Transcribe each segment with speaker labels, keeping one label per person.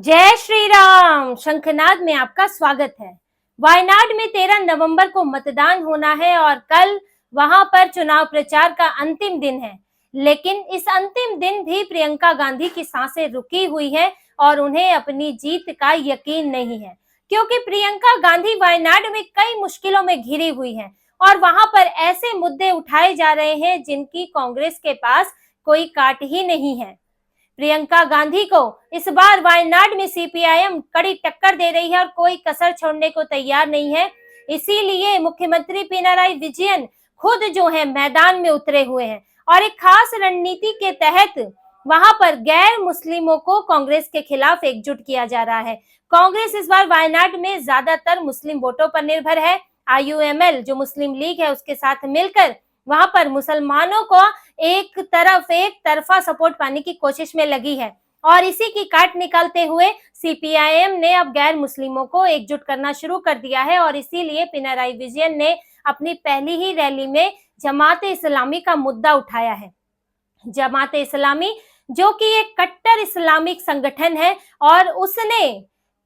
Speaker 1: जय श्री राम। शंखनाद में आपका स्वागत है। वायनाड में 13 नवंबर को मतदान होना है और कल वहां पर चुनाव प्रचार का अंतिम दिन है। लेकिन इस अंतिम दिन भी प्रियंका गांधी की सांसें रुकी हुई है और उन्हें अपनी जीत का यकीन नहीं है, क्योंकि प्रियंका गांधी वायनाड में कई मुश्किलों में घिरी हुई है और वहां पर ऐसे मुद्दे उठाए जा रहे हैं जिनकी कांग्रेस के पास कोई काट ही नहीं है। प्रियंका गांधी को इस बार वायनाड में सीपीआईएम कड़ी टक्कर दे रही है और कोई कसर छोड़ने को तैयार नहीं है। इसीलिए मुख्यमंत्री पिनाराई विजयन खुद जो है मैदान में उतरे हुए हैं और एक खास रणनीति के तहत वहां पर गैर मुस्लिमों को कांग्रेस के खिलाफ एकजुट किया जा रहा है। कांग्रेस इस बार वायनाड में ज्यादातर मुस्लिम वोटों पर निर्भर है। आईयूएमएल जो मुस्लिम लीग है उसके साथ मिलकर वहां पर मुसलमानों को एक तरफा सपोर्ट पाने की कोशिश में लगी है और इसी की काट निकालते हुए सीपीआईएम ने अब गैर मुस्लिमों को एकजुट करना शुरू कर दिया है और इसीलिए पिनाराई विजयन ने अपनी पहली ही रैली में जमाते इस्लामी का मुद्दा उठाया है। जमाते इस्लामी जो कि एक कट्टर इस्लामिक संगठन है और उसने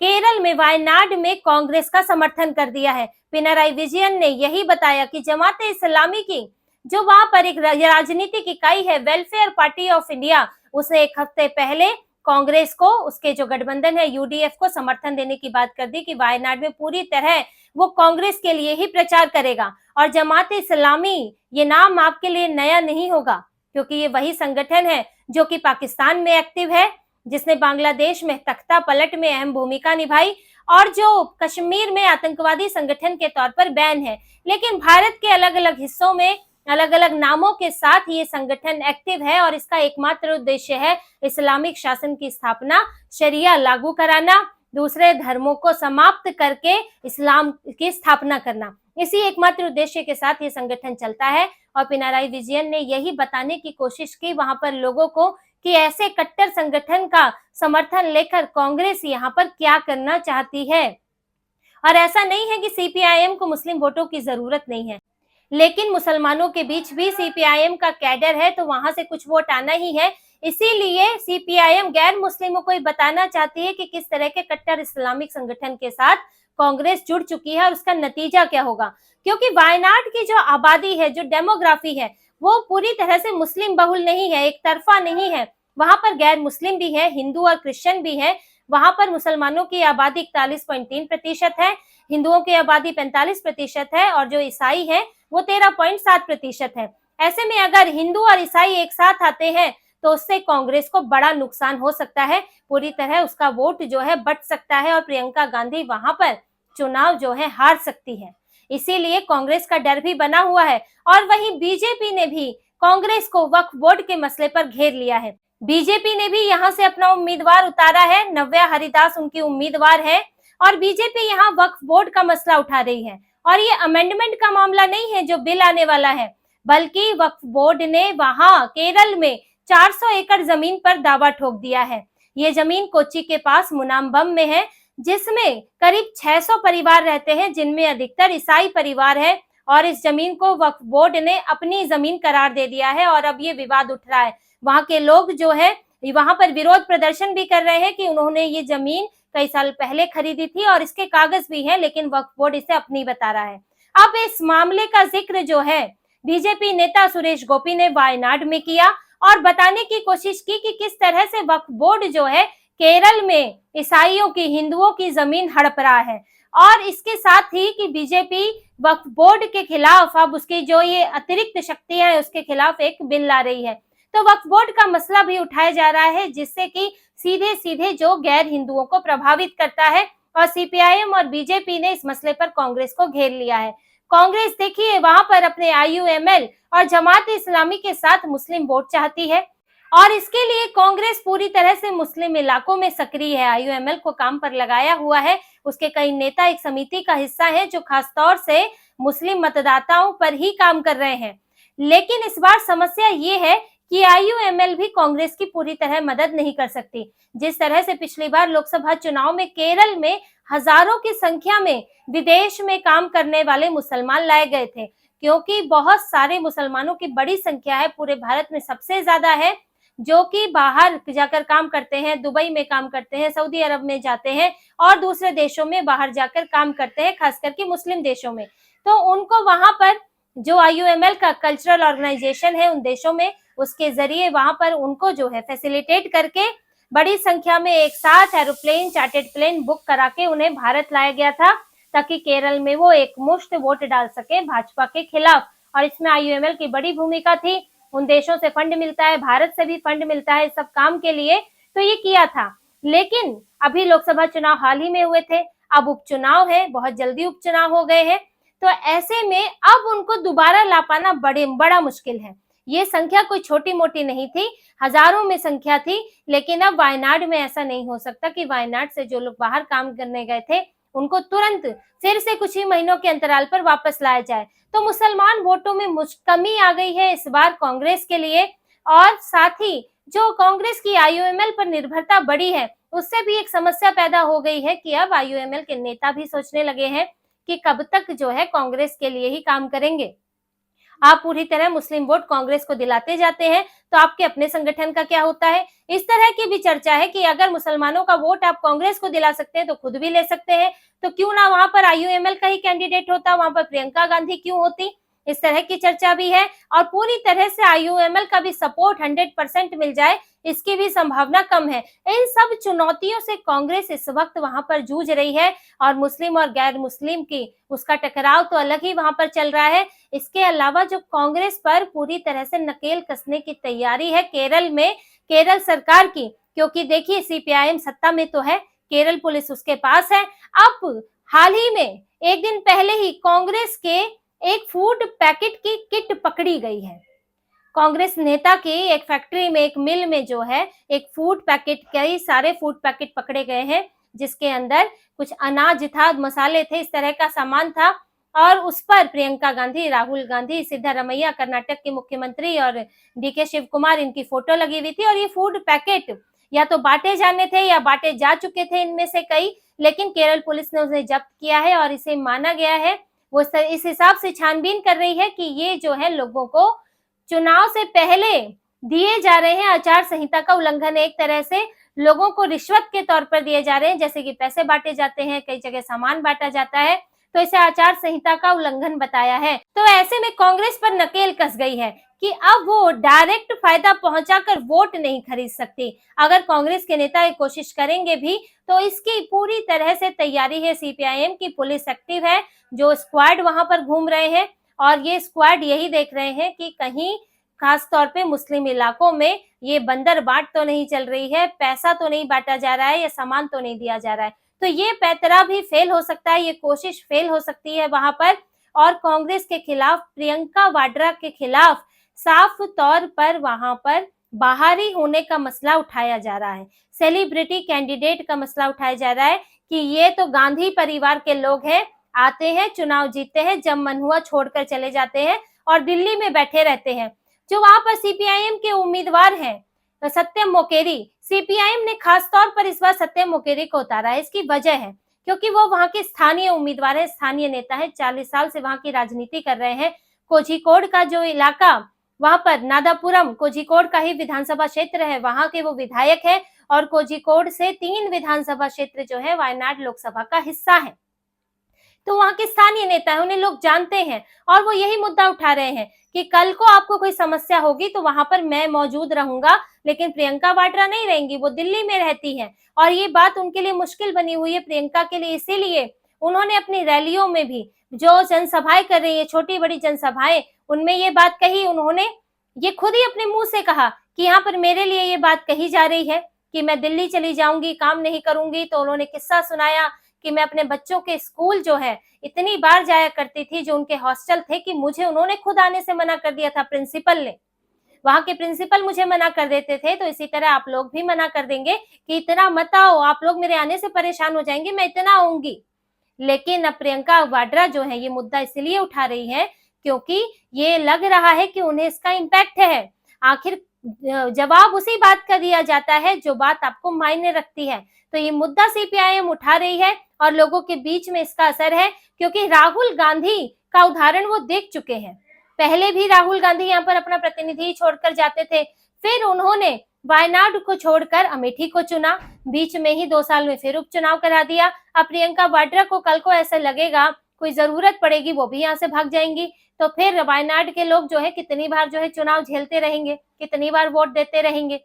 Speaker 1: केरल में वायनाड में कांग्रेस का समर्थन कर दिया है। पिनाराई विजयन ने यही बताया कि जमाते इस्लामी की जो वहां पर एक राजनीतिक इकाई है वेलफेयर पार्टी ऑफ इंडिया, उसने एक हफ्ते पहले कांग्रेस को, उसके जो गठबंधन है यूडीएफ को समर्थन देने की बात कर दी कि वायनाड में पूरी तरह वो कांग्रेस के लिए ही प्रचार करेगा। और जमाते इस्लामी ये नाम आपके लिए नया नहीं होगा, क्योंकि ये वही संगठन है जो कि पाकिस्तान में एक्टिव है, जिसने बांग्लादेश में तख्ता पलट में अहम भूमिका निभाई और जो कश्मीर में आतंकवादी संगठन के तौर पर बैन है। लेकिन भारत के अलग अलग हिस्सों में अलग अलग नामों के साथ ये संगठन एक्टिव है और इसका एकमात्र उद्देश्य है इस्लामिक शासन की स्थापना, शरिया लागू कराना, दूसरे धर्मों को समाप्त करके इस्लाम की स्थापना करना। इसी एकमात्र उद्देश्य के साथ ये संगठन चलता है और पिनाराई विजयन ने यही बताने की कोशिश की वहां पर लोगों को कि ऐसे कट्टर संगठन का समर्थन लेकर कांग्रेस यहाँ पर क्या करना चाहती है। और ऐसा नहीं है कि सीपीआईएम को मुस्लिम वोटों की जरूरत नहीं है, लेकिन मुसलमानों के बीच भी सीपीआईएम का कैडर है तो वहां से कुछ वोट आना ही है। इसीलिए सीपीआईएम गैर मुस्लिमों को बताना चाहती है कि किस तरह के कट्टर इस्लामिक संगठन के साथ कांग्रेस जुड़ चुकी है और उसका नतीजा क्या होगा। क्योंकि वायनाड की जो आबादी है, जो डेमोग्राफी है, वो पूरी तरह से मुस्लिम बहुल नहीं है, एक तरफा नहीं है। वहां पर गैर मुस्लिम भी है, हिंदू और क्रिश्चियन भी है। वहां पर मुसलमानों की आबादी 41.3% है, हिंदुओं की आबादी 45% है और जो ईसाई है वो 13.7% है। ऐसे में अगर हिंदू और ईसाई एक साथ आते हैं तो उससे कांग्रेस को बड़ा नुकसान हो सकता है, पूरी तरह उसका वोट जो है बट सकता है और प्रियंका गांधी वहां पर चुनाव जो है हार सकती है। इसीलिए कांग्रेस का डर भी बना हुआ है। और वहीं बीजेपी ने भी कांग्रेस को वक्फ बोर्ड के मसले पर घेर लिया है। बीजेपी ने भी यहाँ से अपना उम्मीदवार उतारा है, नव्या हरिदास उनकी उम्मीदवार है और बीजेपी यहाँ वक्फ बोर्ड का मसला उठा रही है। और ये अमेंडमेंट का मामला नहीं है जो बिल आने वाला है, बल्कि वक्फ बोर्ड ने वहां केरल में 400 एकड़ जमीन पर दावा ठोक दिया है। ये जमीन कोच्चि के पास मुनाम्बम में है, जिसमें करीब 600 परिवार रहते हैं, जिनमें अधिकतर ईसाई परिवार है। और इस जमीन को वक्फ बोर्ड ने अपनी जमीन करार दे दिया है और अब ये विवाद उठ रहा है। वहां के लोग जो है वहां पर विरोध प्रदर्शन भी कर रहे हैं कि उन्होंने ये जमीन कई साल पहले खरीदी थी और इसके कागज भी हैं, लेकिन वक्फ बोर्ड इसे अपनी बता रहा है। अब इस मामले का जिक्र जो है बीजेपी नेता सुरेश गोपी ने वायनाड में किया और बताने की कोशिश की कि किस तरह से वक्फ बोर्ड जो है केरल में ईसाइयों की, हिंदुओं की जमीन हड़प रहा है। और इसके साथ ही कि बीजेपी वक्फ बोर्ड के खिलाफ अब उसकी जो ये अतिरिक्त शक्तियां है उसके खिलाफ एक बिल ला रही है। तो वक्फ बोर्ड का मसला भी उठाया जा रहा है, जिससे कि सीधे सीधे जो गैर हिंदुओं को प्रभावित करता है। और सीपीआईएम और बीजेपी ने इस मसले पर कांग्रेस को घेर लिया है। कांग्रेस देखिए वहां पर अपने आईयूएमएल और जमात इस्लामी के साथ मुस्लिम वोट चाहती है और इसके लिए कांग्रेस पूरी तरह से मुस्लिम इलाकों में सक्रिय है, आईयूएमएल को काम पर लगाया हुआ है। उसके कई नेता एक समिति का हिस्सा है जो खासतौर से मुस्लिम मतदाताओं पर ही काम कर रहे हैं। लेकिन इस बार समस्या ये है कि आईयूएमएल भी कांग्रेस की पूरी तरह मदद नहीं कर सकती। जिस तरह से पिछली बार लोकसभा चुनाव में केरल में हजारों की संख्या में विदेश में काम करने वाले मुसलमान लाए गए थे, क्योंकि बहुत सारे मुसलमानों की बड़ी संख्या है, पूरे भारत में सबसे ज्यादा है। जो कि बाहर जाकर काम करते हैं, दुबई में काम करते हैं, सऊदी अरब में जाते हैं और दूसरे देशों में बाहर जाकर काम करते हैं, खास करके मुस्लिम देशों में। तो उनको वहां पर जो IUML का कल्चरल ऑर्गेनाइजेशन है उन देशों में, उसके जरिए वहां पर उनको जो है फैसिलिटेट करके बड़ी संख्या में एक साथ एरोप्लेन, चार्टेड प्लेन बुक करा के उन्हें भारत लाया गया था, ताकि केरल में वो एक मुश्त वोट डाल सके भाजपा के खिलाफ। और इसमें IUML की बड़ी भूमिका थी। उन देशों से फंड मिलता है, भारत से भी फंड मिलता है सब काम के लिए, तो ये किया था। लेकिन अभी लोकसभा चुनाव हाल ही में हुए थे, अब उपचुनाव है, बहुत जल्दी उपचुनाव हो गए हैं, तो ऐसे में अब उनको दोबारा ला पाना बड़ा मुश्किल है। ये संख्या कोई छोटी मोटी नहीं थी, हजारों में संख्या थी, लेकिन अब वायनाड में ऐसा नहीं हो सकता कि वायनाड से जो लोग बाहर काम करने गए थे उनको तुरंत फिर से कुछ ही महीनों के अंतराल पर वापस लाया जाए। तो मुसलमान वोटों में कमी आ गई है इस बार कांग्रेस के लिए, और साथ ही जो कांग्रेस की IUML पर निर्भरता बढ़ी है उससे भी एक समस्या पैदा हो गई है कि अब IUML के नेता भी सोचने लगे हैं कि कब तक जो है कांग्रेस के लिए ही काम करेंगे। आप पूरी तरह मुस्लिम वोट कांग्रेस को दिलाते जाते हैं तो आपके अपने संगठन का क्या होता है। इस तरह की भी चर्चा है कि अगर मुसलमानों का वोट आप कांग्रेस को दिला सकते हैं तो खुद भी ले सकते हैं, तो क्यों ना वहां पर IUML का ही कैंडिडेट होता, वहां पर प्रियंका गांधी क्यों होती, इस तरह की चर्चा भी है। और पूरी तरह से IUML का भी सपोर्ट 100% मिल जाए, इसकी भी संभावना कम है। इन सब चुनौतियों से कांग्रेस इस वक्त वहां पर जूझ रही है, और मुस्लिम और गैर मुस्लिम की उसका टकराव तो अलग ही वहां पर चल रहा है। इसके अलावा जो कांग्रेस पर पूरी तरह से नकेल कसने की तैयारी है केरल में, केरल सरकार की, क्योंकि देखिए CPIM सत्ता में तो है, केरल पुलिस उसके पास है। अब हाल ही में एक दिन पहले ही कांग्रेस के एक फूड पैकेट की किट पकड़ी गई है। कांग्रेस नेता की एक फैक्ट्री में, एक मिल में जो है एक फूड पैकेट, कई सारे फूड पैकेट पकड़े गए हैं, जिसके अंदर कुछ अनाज था, मसाले थे, इस तरह का सामान था। और उस पर प्रियंका गांधी, राहुल गांधी, सिद्धारमैया कर्नाटक के मुख्यमंत्री और DK शिव कुमार, इनकी फोटो लगी हुई थी। और ये फूड पैकेट या तो बांटे जाने थे या बांटे जा चुके थे इनमें से कई, लेकिन केरल पुलिस ने उसे जब्त किया है और इसे माना गया है, वो इस हिसाब से छानबीन कर रही है कि ये जो है लोगों को चुनाव से पहले दिए जा रहे हैं, आचार संहिता का उल्लंघन है। एक तरह से लोगों को रिश्वत के तौर पर दिए जा रहे हैं, जैसे कि पैसे बांटे जाते हैं, कई जगह सामान बांटा जाता है, तो इसे आचार संहिता का उल्लंघन बताया है। तो ऐसे में कांग्रेस पर नकेल कस गई है कि अब वो डायरेक्ट फायदा पहुंचाकर वोट नहीं खरीद सकती। अगर कांग्रेस के नेता ये कोशिश करेंगे भी तो इसकी पूरी तरह से तैयारी है। CPIM की पुलिस एक्टिव है, जो स्क्वाड वहां पर घूम रहे हैं, और ये स्क्वाड यही देख रहे हैं कि कहीं खास तौर पे मुस्लिम इलाकों में ये बंदर बाट तो नहीं चल रही है, पैसा तो नहीं बांटा जा रहा है, या सामान तो नहीं दिया जा रहा है। तो ये पैतरा भी फेल हो सकता है, ये कोशिश फेल हो सकती है वहां पर। और कांग्रेस के खिलाफ, प्रियंका वाड्रा के खिलाफ साफ तौर पर वहां पर बाहरी होने का मसला उठाया जा रहा है, सेलिब्रिटी कैंडिडेट का मसला उठाया जा रहा है कि ये तो गांधी परिवार के लोग हैं, आते हैं, चुनाव जीतते हैं, जब मन हुआ छोड़कर चले जाते हैं और दिल्ली में बैठे रहते हैं। जो वहां पर CPIM के उम्मीदवार हैं, सत्यम मोकेरी, CPIM ने खास तौर पर इस बार सत्यम मोकेरी को उतारा है। इसकी वजह है क्योंकि वो वहां के स्थानीय उम्मीदवार है, स्थानीय नेता है, 40 साल से वहां की राजनीति कर रहे हैं। कोझिकोड का जो इलाका, वहां पर नादापुरम कोझिकोड का ही विधानसभा क्षेत्र है, वहां के वो विधायक है, और कोझिकोड से 3 विधानसभा क्षेत्र जो है वायनाड लोकसभा का हिस्सा है। तो वहां के स्थानीय नेता है, उन्हें लोग जानते हैं, और वो यही मुद्दा उठा रहे हैं कि कल को आपको कोई समस्या होगी तो वहां पर मैं मौजूद रहूंगा, लेकिन प्रियंका वाड्रा नहीं रहेंगी, वो दिल्ली में रहती हैं। और ये बात उनके लिए मुश्किल बनी हुई है, प्रियंका के लिए। इसीलिए उन्होंने अपनी रैलियों में भी, जो जनसभाएं कर रही है, छोटी बड़ी जनसभाएं, उनमें ये बात कही। उन्होंने ये खुद ही अपने मुंह से कहा कि यहाँ पर मेरे लिए ये बात कही जा रही है कि मैं दिल्ली चली जाऊंगी, काम नहीं करूंगी। तो उन्होंने किस्सा सुनाया कि मैं अपने बच्चों के स्कूल जो है इतनी बार जाया करती थी, जो उनके हॉस्टल थे, कि मुझे उन्होंने खुद आने से मना कर दिया था, प्रिंसिपल ने, वहां के प्रिंसिपल मुझे मना कर देते थे। तो इसी तरह आप लोग भी मना कर देंगे कि इतना मत आओ, आप लोग मेरे आने से परेशान हो जाएंगे, मैं इतना आऊंगी। लेकिन अब प्रियंका वाड्रा जो है ये मुद्दा इसलिए उठा रही है क्योंकि ये लग रहा है कि उन्हें इसका इम्पैक्ट है। आखिर जवाब उसी बात का दिया जाता है जो बात आपको मायने रखती है। तो ये मुद्दा CPIM उठा रही है और लोगों के बीच में इसका असर है, क्योंकि राहुल गांधी का उदाहरण वो देख चुके हैं। पहले भी राहुल गांधी यहाँ पर अपना प्रतिनिधि छोड़कर जाते थे, फिर उन्होंने वायनाड को छोड़कर अमेठी को चुना, बीच में ही 2 साल में फिर उपचुनाव करा दिया। अब प्रियंका वाड्रा को कल को ऐसा लगेगा कोई जरूरत पड़ेगी वो भी यहाँ से भाग जाएंगी, तो फिर वायनाड के लोग जो है कितनी बार जो है चुनाव झेलते रहेंगे, कितनी बार वोट देते रहेंगे।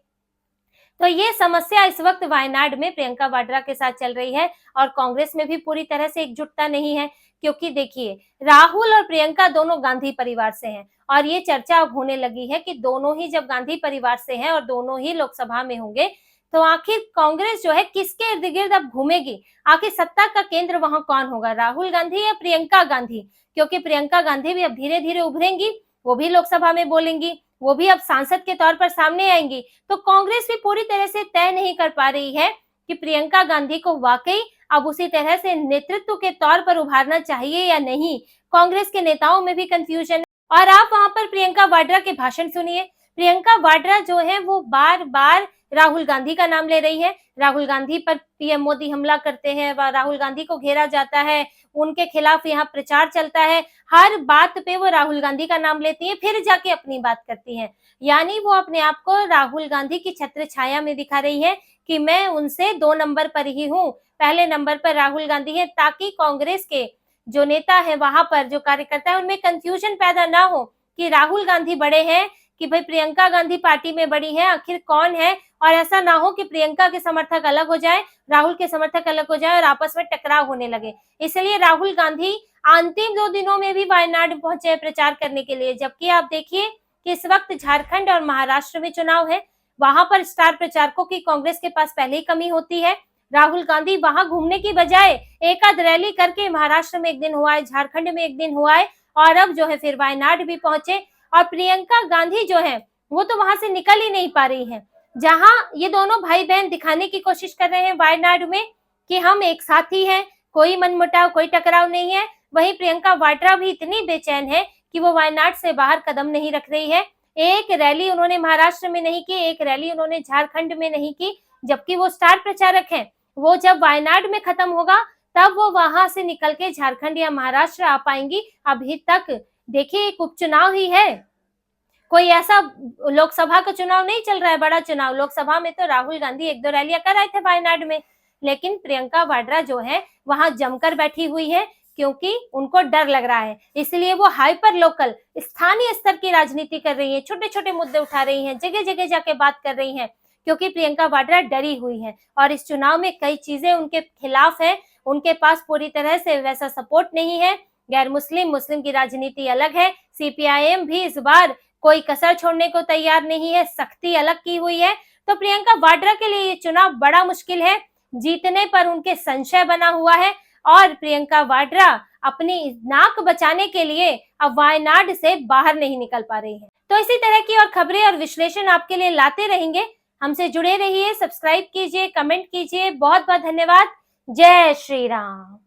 Speaker 1: तो ये समस्या इस वक्त वायनाड में प्रियंका वाड्रा के साथ चल रही है और कांग्रेस में भी पूरी तरह से एकजुटता नहीं है, क्योंकि देखिए राहुल और प्रियंका दोनों गांधी परिवार से हैं और ये चर्चा अब होने लगी है कि दोनों ही जब गांधी परिवार से हैं और दोनों ही लोकसभा में होंगे तो आखिर कांग्रेस जो है किसके इर्द गिर्द अब घूमेगी, आखिर सत्ता का केंद्र वहां कौन होगा, राहुल गांधी या प्रियंका गांधी? क्योंकि प्रियंका गांधी भी अब धीरे धीरे उभरेंगी, वो भी लोकसभा में बोलेंगी, वो भी अब सांसद के तौर पर सामने आएंगी। तो कांग्रेस भी पूरी तरह से तय नहीं कर पा रही है कि प्रियंका गांधी को वाकई अब उसी तरह से नेतृत्व के तौर पर उभारना चाहिए या नहीं। कांग्रेस के नेताओं में भी कंफ्यूजन है। और आप वहां पर प्रियंका वाड्रा के भाषण सुनिए। प्रियंका वाड्रा जो है वो बार बार राहुल गांधी का नाम ले रही है, राहुल गांधी पर पीएम मोदी हमला करते हैं, राहुल गांधी को घेरा जाता है, उनके खिलाफ यहाँ प्रचार चलता है, हर बात पे वो राहुल गांधी का नाम लेती है, फिर जाके अपनी बात करती हैं। यानी वो अपने आप को राहुल गांधी की छत्र छाया में दिखा रही है कि मैं उनसे 2 नंबर पर ही हूँ, पहले नंबर पर राहुल गांधी है, ताकि कांग्रेस के जो नेता है वहां पर जो कार्यकर्ता है उनमें कंफ्यूजन पैदा ना हो कि राहुल गांधी बड़े हैं कि भाई प्रियंका गांधी पार्टी में बड़ी है, आखिर कौन है, और ऐसा ना हो कि प्रियंका के समर्थक अलग हो जाए, राहुल के समर्थक अलग हो जाए और आपस में टकराव होने लगे। इसलिए राहुल गांधी अंतिम 2 दिनों में भी वायनाड पहुंचे प्रचार करने के लिए, जबकि आप देखिए कि इस वक्त झारखंड और महाराष्ट्र में चुनाव है, वहां पर स्टार प्रचारकों की कांग्रेस के पास पहले ही कमी होती है। राहुल गांधी वहां घूमने की बजाय एकाध रैली करके महाराष्ट्र में एक दिन हुआ है, झारखंड में एक दिन हुआ है और अब जो है फिर वायनाड भी पहुंचे। और प्रियंका गांधी जो है वो तो वहां से निकल ही नहीं पा रही है, जहां ये दोनों भाई बहन दिखाने की कोशिश कर रहे हैं वायनाड में कि हम एक साथ ही हैं, कोई मनमुटाव कोई टकराव नहीं है, वहीं प्रियंका वाड्रा भी इतनी बेचैन है कि वो वायनाड से बाहर कदम नहीं रख रही है। एक रैली उन्होंने महाराष्ट्र में नहीं की, एक रैली उन्होंने झारखंड में नहीं की, जबकि वो स्टार प्रचारक हैं। वो जब वायनाड में खत्म होगा तब वो वहां से निकल के झारखंड या महाराष्ट्र आ पाएंगी। अभी तक देखिए एक उपचुनाव ही है, कोई ऐसा लोकसभा का चुनाव नहीं चल रहा है, बड़ा चुनाव। लोकसभा में तो राहुल गांधी 1-2 रैलियां कर आए थे वायनाड में, लेकिन प्रियंका वाड्रा जो है वहां जमकर बैठी हुई है क्योंकि उनको डर लग रहा है, इसलिए वो हाइपर लोकल स्थानीय स्तर की राजनीति कर रही है, छोटे छोटे मुद्दे उठा रही हैं, जगह जगह जाके बात कर रही हैं, क्योंकि प्रियंका वाड्रा डरी हुई है और इस चुनाव में कई चीजें उनके खिलाफ है, उनके पास पूरी तरह से वैसा सपोर्ट नहीं है। गैर मुस्लिम मुस्लिम की राजनीति अलग है, सीपीआईएम भी इस बार कोई कसर छोड़ने को तैयार नहीं है, सख्ती अलग की हुई है। तो प्रियंका वाड्रा के लिए ये चुनाव बड़ा मुश्किल है, जीतने पर उनके संशय बना हुआ है और प्रियंका वाड्रा अपनी नाक बचाने के लिए अब वायनाड से बाहर नहीं निकल पा रही है। तो इसी तरह की और खबरें और विश्लेषण आपके लिए लाते रहेंगे, हमसे जुड़े रहिए, सब्सक्राइब कीजिए, कमेंट कीजिए। बहुत बहुत धन्यवाद। जय श्री राम।